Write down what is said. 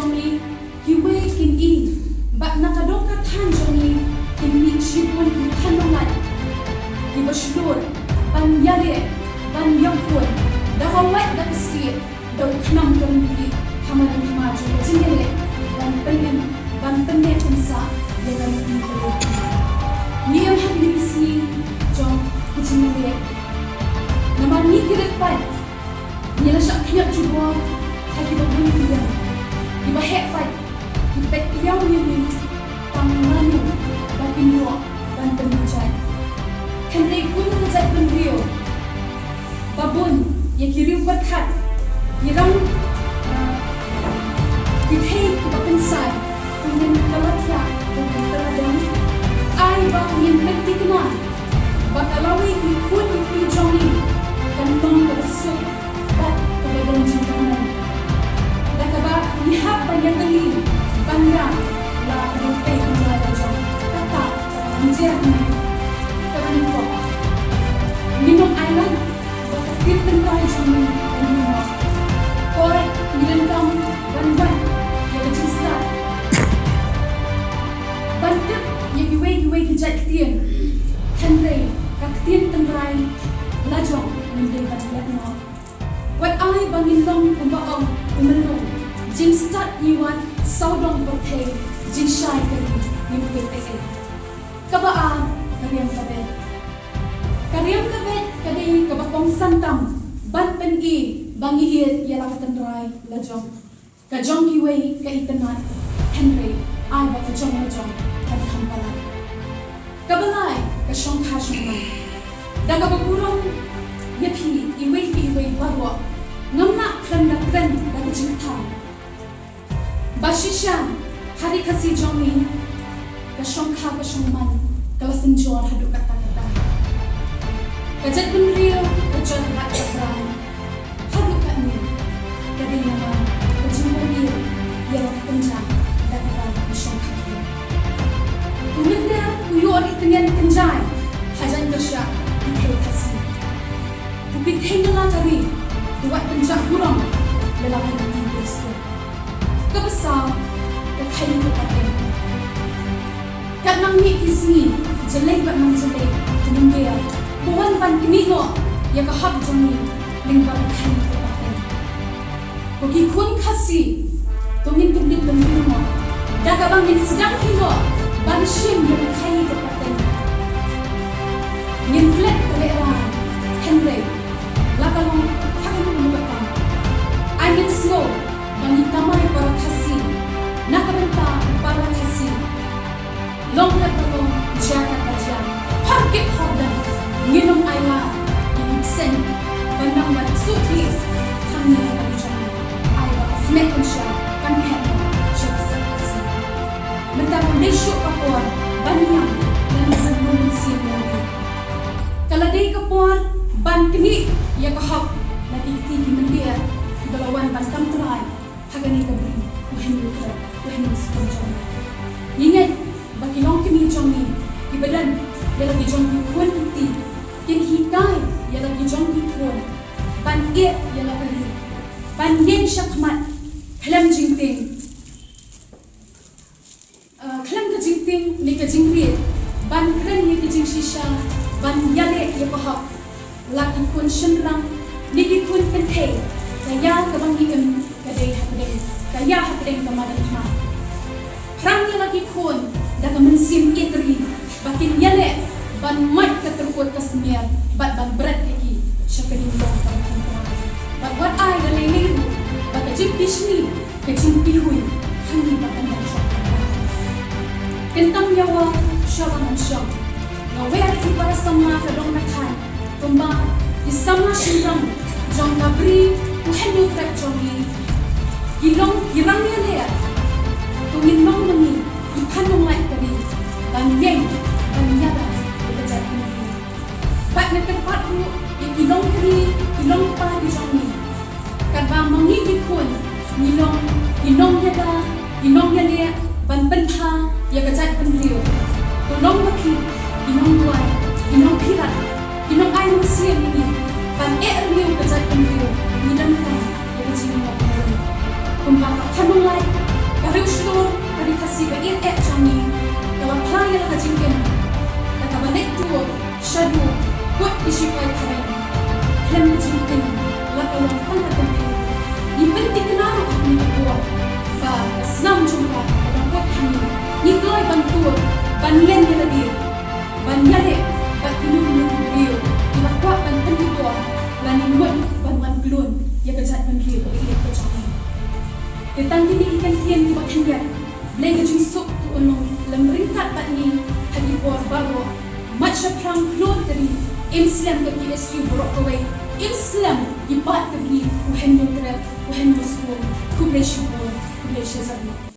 jongi kiwe kin I ba nakadong katan jongi kin mi shibun ki kanongan ki baslur ban yale ban yampun da hawat da sti da khnam dong ki hamaran ma jo jingele ban penne kunsa dengan ini ni yang hari ini jom jingele nama ni kirepan ni la syak khnyak jubwa hagi babun dia di bahek pai di pek yang ni tangan bagi nuak dan penjai henry pun kejat penrio babun yang kirim berkat kirang kita kebakensai dengan kalatya dengan teradang ai bang yang pentingnya bakalawi ikut ikut jongi dan tong bersuk bat kebadan cintanan dan kaba lihat banyak kali bangga la rote kembali jong kata menjer kerana kok minum air bakal kita kembali jongi dan minum koi milengkam ban yang cinta bantup yang iwe kejat ketian Henry kaktian tengrai lajong mendeng kat no wat ai bangin long kumbaong umelong jing start iwan saudong perthe jing shai kali nim pete kabaan kariam kabet kadi kabakong santam ban pen I bangi iet yala katendrai lajong kajong iwe ka itenat Henry ai ba kajong lajong kat hampalan kabalai ka shongkha shongman daga bakurong yapi iwe barwa ngamna kran daga jingthang bashishan hari kasi jongi ka shongkha ka shongman kala senjor hadu kata kajat benrio kajat rakatran hadu katni kadinyaman kajimoni yala kenjang daga shongkha Umenda uyo ori tenyan kenjai hajan bersyak dikhe kasi bukit hengala tari buat penjak kurang dalam hati bersku kebesar kekai kepaten kat nang ni kisni jelek bat nang jelek kemudian buan ban kini no ya kahab jongi lingbar kai kepaten koki kun kasi tungin kendit bendu mo daga bangin sedang hino ban shim ya kai kepaten ngin flat kaleran Henry lakalong hakang lumutang angin snow bagi tamay para kasi nakabenta para kasi longkat balong jakat bajan harkit hardan nginong ayla inipsen bandang matsukli hangin bajan ayla smekan siya kanhen siya kasi mentarang desyo kapor banyang dan menungsi lagi kaladai kapor ban kini ya kahap lagi tinggi mendia balawan ban kamtrai hagani kabri wahin sepanjang ingat bagi long kini jongi di badan ya lagi jongi kuan ti kin hikai ya lagi jongi kuan ban ya lagi ban yen syakmat kelam jingting kelam ke jingting ni ke jingri ban kren ni ke jing shisha ban yale ya kahap lagi kun shenrang niki kun penthe kaya kabangi kadai hapdeng kamadan ha rang lagi kun daga mensim itri bakin yale ban mat katerkut kasmier ban berat lagi syakadin dong kaban ban wat ai dalele baka jipishni kejimpi hui hangi bakan dan syakada kentang yawa syawan syam ngawer ki para sama kadong nakhan tumba isama shindam jong kabri uhenyu trap jongi hilong hirang ya tungin long mani ipanong lai kari banyeng banyada bejat ini bat nekat ru hilong kari hilong pa di jongi kadba mangi dikun hilong yada ban pentha ya kajat penrio tolong baki hilong duai hilong pirat hilong ai manusia ini ban riu kajat penrio midang kan ya kajing mo kumbaka kanong lai ya kejat penria ko iya ko jami tentang kini ikan tian di bakhanyan lega jing sok tu onong lemringkat bat ni hagi por baro macha prang klor dari Islam ke PSU borok kawai Islam ibat ke bini uhen nutra uhen muslim kublai syukur kublai syazami